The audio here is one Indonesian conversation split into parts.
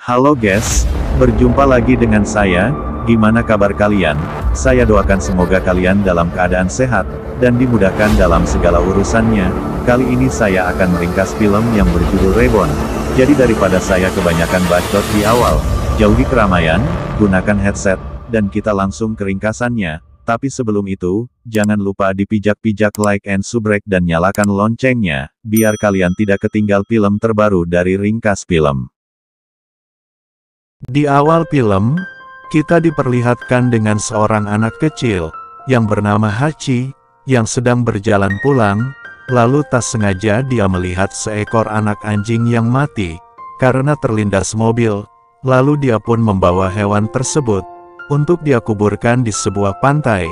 Halo guys, berjumpa lagi dengan saya. Gimana kabar kalian? Saya doakan semoga kalian dalam keadaan sehat, dan dimudahkan dalam segala urusannya. Kali ini saya akan meringkas film yang berjudul Reborn. Jadi daripada saya kebanyakan bacot di awal, jauhi keramaian, gunakan headset, dan kita langsung ke ringkasannya. Tapi sebelum itu, jangan lupa dipijak-pijak like and subscribe dan nyalakan loncengnya, biar kalian tidak ketinggal film terbaru dari Ringkas Film. Di awal film, kita diperlihatkan dengan seorang anak kecil, yang bernama Hachi, yang sedang berjalan pulang, lalu tak sengaja dia melihat seekor anak anjing yang mati, karena terlindas mobil, lalu dia pun membawa hewan tersebut, untuk dia kuburkan di sebuah pantai.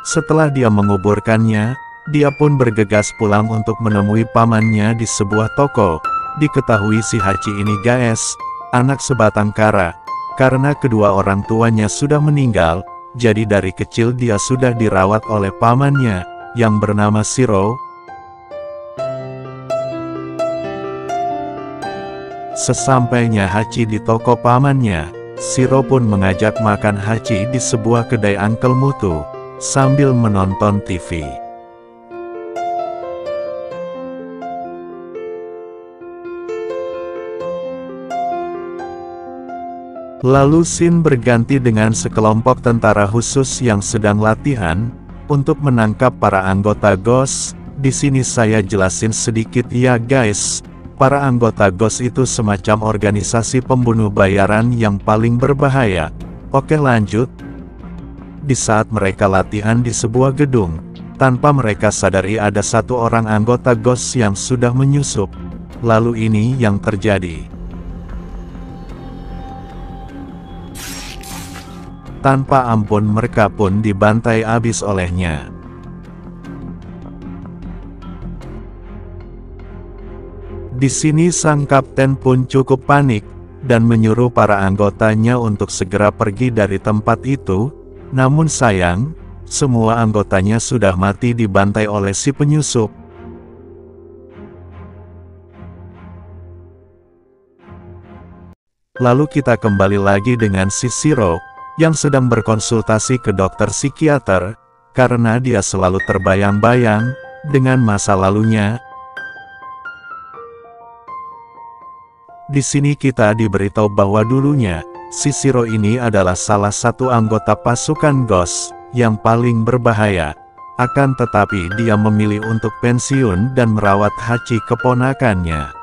Setelah dia menguburkannya, dia pun bergegas pulang untuk menemui pamannya di sebuah toko. Diketahui si Hachi ini guys, anak sebatang kara. Karena kedua orang tuanya sudah meninggal, jadi dari kecil dia sudah dirawat oleh pamannya, yang bernama Shiro. Sesampainya Hachi di toko pamannya, Shiro pun mengajak makan Hachi di sebuah kedai Uncle Mutu, sambil menonton TV. Lalu scene berganti dengan sekelompok tentara khusus yang sedang latihan untuk menangkap para anggota GHOST. Di sini saya jelasin sedikit ya guys. Para anggota GHOST itu semacam organisasi pembunuh bayaran yang paling berbahaya. Oke lanjut. Di saat mereka latihan di sebuah gedung, tanpa mereka sadari ada satu orang anggota GHOST yang sudah menyusup. Lalu ini yang terjadi. Tanpa ampun mereka pun dibantai habis olehnya. Di sini sang kapten pun cukup panik, dan menyuruh para anggotanya untuk segera pergi dari tempat itu. Namun sayang, semua anggotanya sudah mati dibantai oleh si penyusup. Lalu kita kembali lagi dengan si Shiro, yang sedang berkonsultasi ke dokter psikiater, karena dia selalu terbayang-bayang dengan masa lalunya. Di sini kita diberitahu bahwa dulunya, si Shiro ini adalah salah satu anggota pasukan GHOST, yang paling berbahaya. Akan tetapi dia memilih untuk pensiun dan merawat Hachi keponakannya.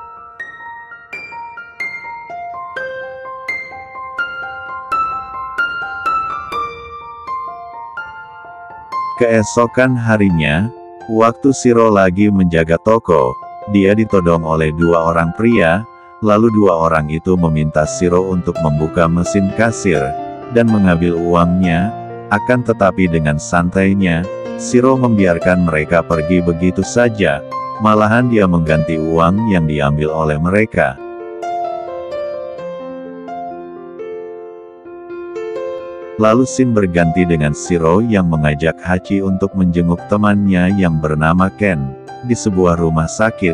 Keesokan harinya, waktu Shiro lagi menjaga toko, dia ditodong oleh dua orang pria, lalu dua orang itu meminta Shiro untuk membuka mesin kasir, dan mengambil uangnya. Akan tetapi dengan santainya, Shiro membiarkan mereka pergi begitu saja, malahan dia mengganti uang yang diambil oleh mereka. Lalu scene berganti dengan Shiro yang mengajak Hachi untuk menjenguk temannya yang bernama Ken, di sebuah rumah sakit.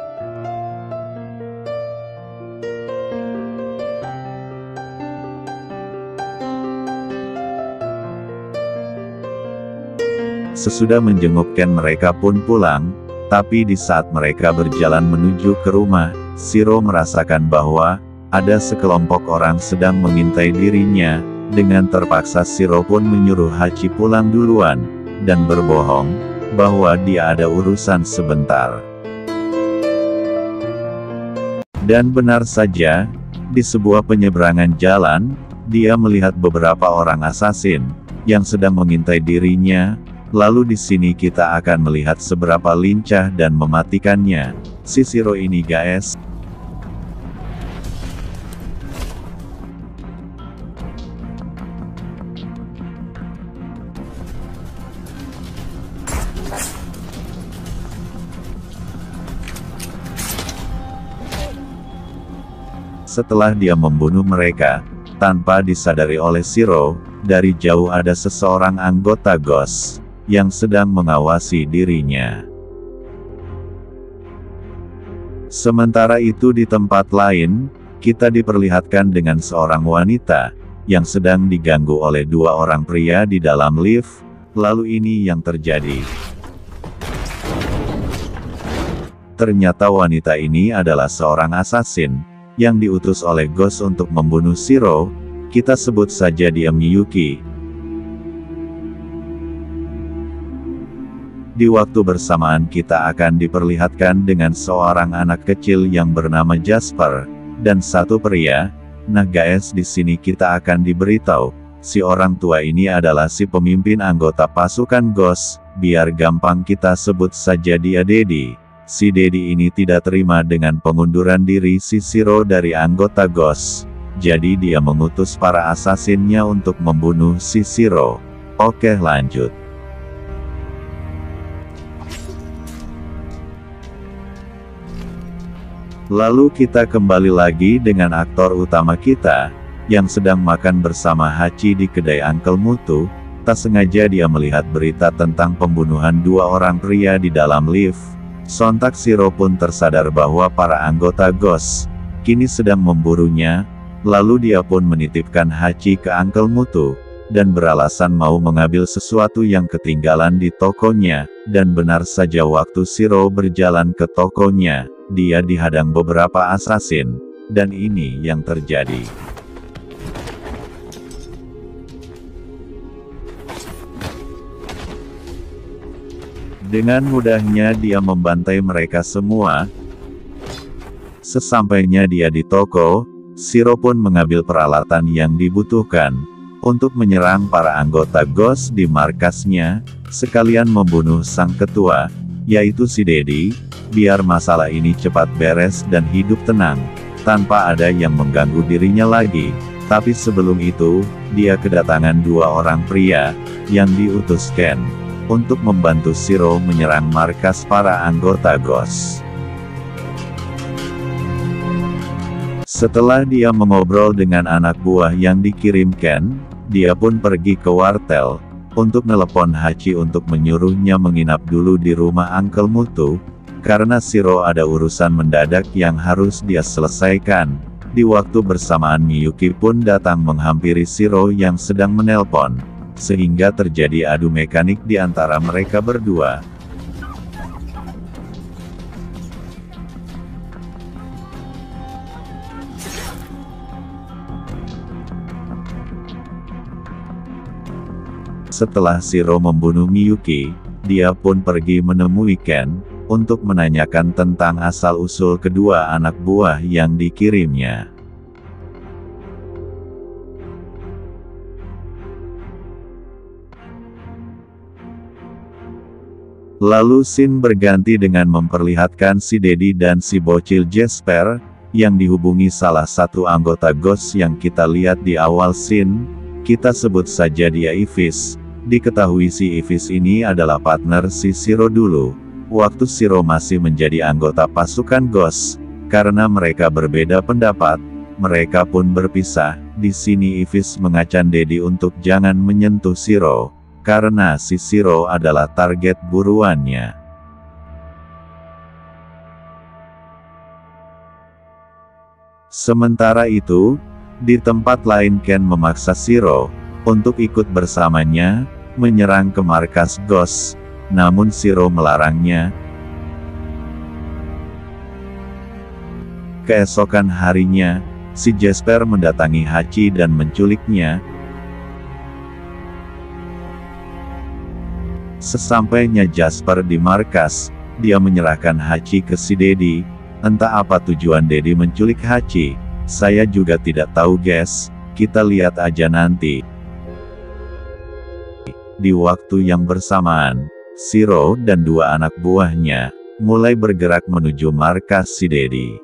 Sesudah menjenguk Ken mereka pun pulang, tapi di saat mereka berjalan menuju ke rumah, Shiro merasakan bahwa ada sekelompok orang sedang mengintai dirinya. Dengan terpaksa Shiro pun menyuruh Hachi pulang duluan, dan berbohong, bahwa dia ada urusan sebentar. Dan benar saja, di sebuah penyeberangan jalan, dia melihat beberapa orang asasin, yang sedang mengintai dirinya. Lalu di sini kita akan melihat seberapa lincah dan mematikannya, si Shiro ini guys. Setelah dia membunuh mereka, tanpa disadari oleh Shiro, dari jauh ada seseorang anggota GHOST, yang sedang mengawasi dirinya. Sementara itu di tempat lain, kita diperlihatkan dengan seorang wanita, yang sedang diganggu oleh dua orang pria di dalam lift, lalu ini yang terjadi. Ternyata wanita ini adalah seorang assassin, yang diutus oleh Ghost untuk membunuh Shiro, kita sebut saja dia Miyuki. Di waktu bersamaan kita akan diperlihatkan dengan seorang anak kecil yang bernama Jasper, dan satu pria. Nah guys, di sini kita akan diberitahu, si orang tua ini adalah si pemimpin anggota pasukan Ghost, biar gampang kita sebut saja dia Daddy. Si Daddy ini tidak terima dengan pengunduran diri si Shiro dari anggota Ghost. Jadi dia mengutus para asasinnya untuk membunuh si Shiro. Oke lanjut. Lalu kita kembali lagi dengan aktor utama kita, yang sedang makan bersama Hachi di kedai Uncle Mutu. Tak sengaja dia melihat berita tentang pembunuhan dua orang pria di dalam lift. Sontak Shiro pun tersadar bahwa para anggota Ghost kini sedang memburunya. Lalu dia pun menitipkan Hachi ke Uncle Mutu, dan beralasan mau mengambil sesuatu yang ketinggalan di tokonya. Dan benar saja waktu Shiro berjalan ke tokonya, dia dihadang beberapa asasin, dan ini yang terjadi. Dengan mudahnya dia membantai mereka semua. Sesampainya dia di toko, Shiro pun mengambil peralatan yang dibutuhkan untuk menyerang para anggota Ghost di markasnya, sekalian membunuh sang ketua, yaitu si Daddy, biar masalah ini cepat beres dan hidup tenang, tanpa ada yang mengganggu dirinya lagi. Tapi sebelum itu, dia kedatangan dua orang pria, yang diutus Ken, untuk membantu Shiro menyerang markas para anggota Ghost. Setelah dia mengobrol dengan anak buah yang dikirim Ken, dia pun pergi ke wartel, untuk nelepon Hachi untuk menyuruhnya menginap dulu di rumah Uncle Mutu, karena Shiro ada urusan mendadak yang harus dia selesaikan. Di waktu bersamaan Miyuki pun datang menghampiri Shiro yang sedang menelpon, sehingga terjadi adu mekanik di antara mereka berdua. Setelah Shiro membunuh Miyuki, dia pun pergi menemui Ken, untuk menanyakan tentang asal-usul kedua anak buah yang dikirimnya. Lalu scene berganti dengan memperlihatkan si Daddy dan si bocil Jasper, yang dihubungi salah satu anggota Ghost yang kita lihat di awal scene, kita sebut saja dia Ivis. Diketahui si Ivis ini adalah partner si Shiro dulu, waktu Shiro masih menjadi anggota pasukan Ghost. Karena mereka berbeda pendapat, mereka pun berpisah. Di sini Ivis mengancam Daddy untuk jangan menyentuh Shiro, karena si Shiro adalah target buruannya. Sementara itu, di tempat lain Ken memaksa Shiro untuk ikut bersamanya, menyerang ke markas Ghost, namun Shiro melarangnya. Keesokan harinya, si Jasper mendatangi Hachi dan menculiknya. Sesampainya Jasper di markas, dia menyerahkan Hachi ke si Daddy. Entah apa tujuan Daddy menculik Hachi, saya juga tidak tahu guys, kita lihat aja nanti. Di waktu yang bersamaan, Shiro dan dua anak buahnya mulai bergerak menuju markas si Daddy.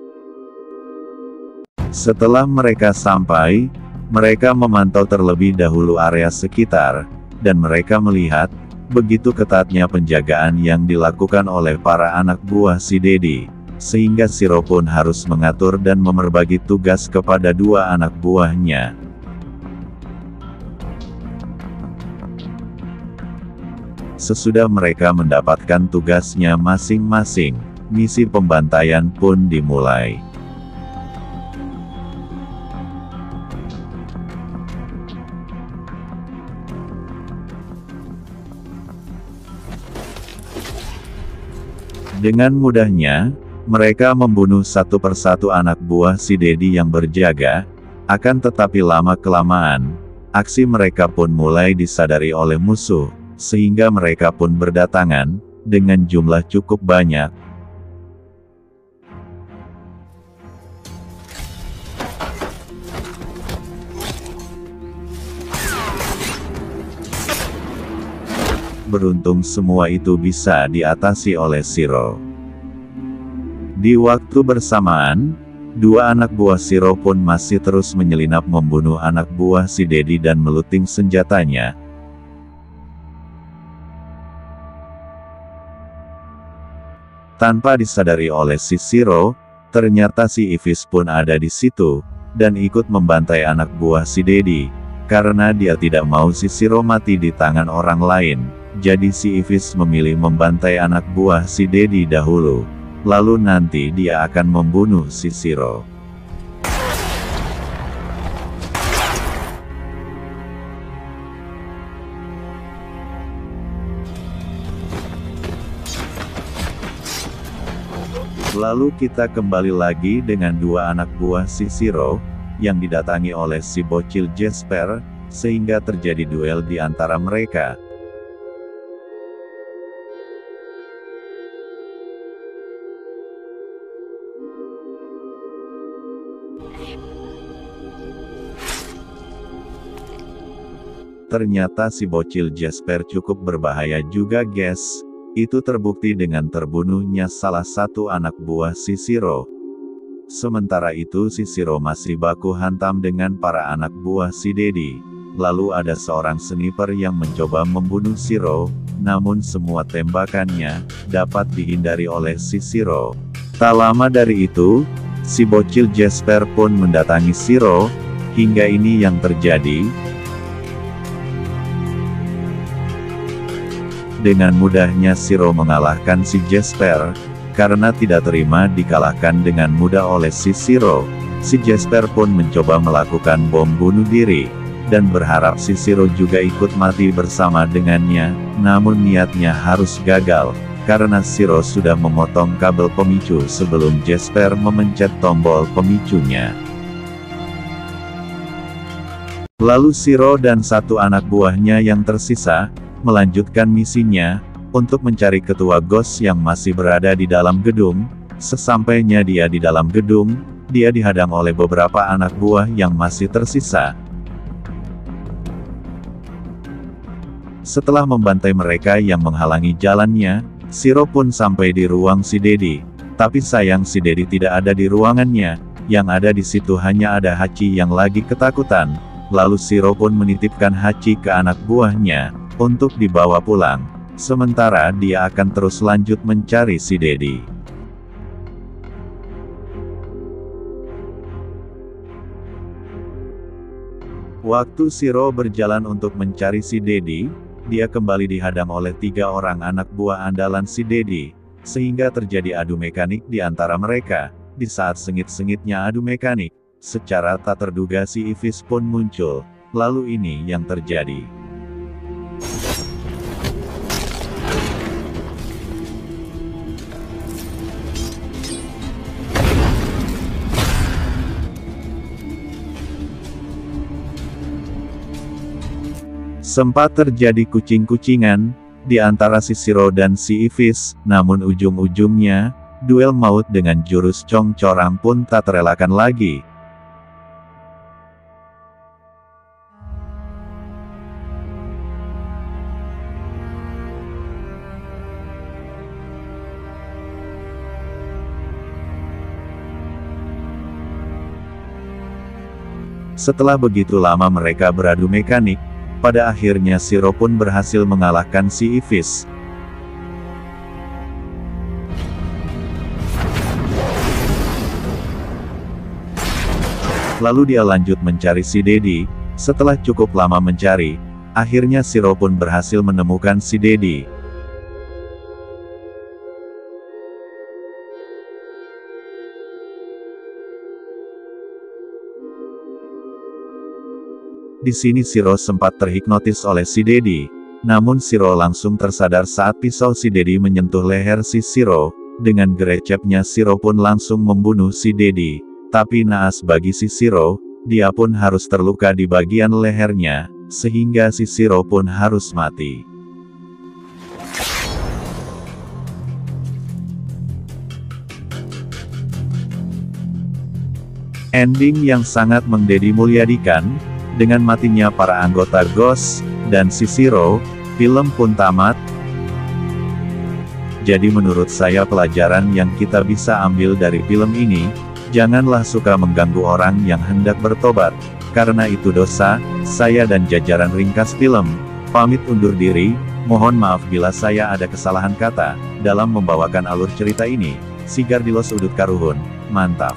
Setelah mereka sampai, mereka memantau terlebih dahulu area sekitar, dan mereka melihat begitu ketatnya penjagaan yang dilakukan oleh para anak buah si Daddy, sehingga Shiro pun harus mengatur dan memerbagi tugas kepada dua anak buahnya. Sesudah mereka mendapatkan tugasnya masing-masing, misi pembantaian pun dimulai. Dengan mudahnya, mereka membunuh satu persatu anak buah si Dedi yang berjaga, akan tetapi lama-kelamaan, aksi mereka pun mulai disadari oleh musuh, sehingga mereka pun berdatangan, dengan jumlah cukup banyak. Beruntung semua itu bisa diatasi oleh Shiro. Di waktu bersamaan, dua anak buah Shiro pun masih terus menyelinap membunuh anak buah si Dedi dan meluting senjatanya. Tanpa disadari oleh si Shiro, ternyata si Ivis pun ada di situ, dan ikut membantai anak buah si Dedi, karena dia tidak mau si Shiro mati di tangan orang lain. Jadi si Ivis memilih membantai anak buah si Dedi dahulu, lalu nanti dia akan membunuh si Shiro. Lalu kita kembali lagi dengan dua anak buah si Shiro, yang didatangi oleh si bocil Jesper, sehingga terjadi duel di antara mereka. Ternyata si bocil Jesper cukup berbahaya juga guys. Itu terbukti dengan terbunuhnya salah satu anak buah si Shiro. Sementara itu si Shiro masih baku hantam dengan para anak buah si Dedi. Lalu ada seorang sniper yang mencoba membunuh Shiro, namun semua tembakannya dapat dihindari oleh si Shiro. Tak lama dari itu, si bocil Jesper pun mendatangi Shiro. Hingga ini yang terjadi. Dengan mudahnya Shiro mengalahkan si Jesper, karena tidak terima dikalahkan dengan mudah oleh si Shiro. Si Jesper pun mencoba melakukan bom bunuh diri, dan berharap si Shiro juga ikut mati bersama dengannya, namun niatnya harus gagal, karena Shiro sudah memotong kabel pemicu sebelum Jesper memencet tombol pemicunya. Lalu Shiro dan satu anak buahnya yang tersisa, melanjutkan misinya, untuk mencari ketua Ghost yang masih berada di dalam gedung. Sesampainya dia di dalam gedung, dia dihadang oleh beberapa anak buah yang masih tersisa. Setelah membantai mereka yang menghalangi jalannya, Shiro pun sampai di ruang si Dedi. Tapi sayang si Dedi tidak ada di ruangannya, yang ada di situ hanya ada Hachi yang lagi ketakutan. Lalu Shiro pun menitipkan Hachi ke anak buahnya, untuk dibawa pulang. Sementara dia akan terus lanjut mencari si Dedi. Waktu Shiro berjalan untuk mencari si Dedi, dia kembali dihadang oleh 3 orang anak buah andalan si Dedi, sehingga terjadi adu mekanik di antara mereka. Di saat sengit-sengitnya adu mekanik, secara tak terduga si Ivis pun muncul. Lalu ini yang terjadi. Sempat terjadi kucing-kucingan di antara si Shiro dan si Ivis, namun ujung-ujungnya, duel maut dengan jurus cong-corang pun tak terelakkan lagi. Setelah begitu lama mereka beradu mekanik, pada akhirnya Shiro pun berhasil mengalahkan si Ivis. Lalu dia lanjut mencari si Dedi. Setelah cukup lama mencari, akhirnya Shiro pun berhasil menemukan si Dedi. Di sini Shiro sempat terhipnotis oleh si Dedi. Namun Shiro langsung tersadar saat pisau si Dedi menyentuh leher si Shiro. Dengan gerecepnya Shiro pun langsung membunuh si Dedi. Tapi naas bagi si Shiro, dia pun harus terluka di bagian lehernya, sehingga si Shiro pun harus mati. Ending yang sangat mendedi mulyadikan, dengan matinya para anggota Ghost, dan si Shiro, film pun tamat. Jadi menurut saya pelajaran yang kita bisa ambil dari film ini, janganlah suka mengganggu orang yang hendak bertobat, karena itu dosa. Saya dan jajaran ringkas film, pamit undur diri, mohon maaf bila saya ada kesalahan kata, dalam membawakan alur cerita ini. Sigar Dilos Udut Karuhun, mantap.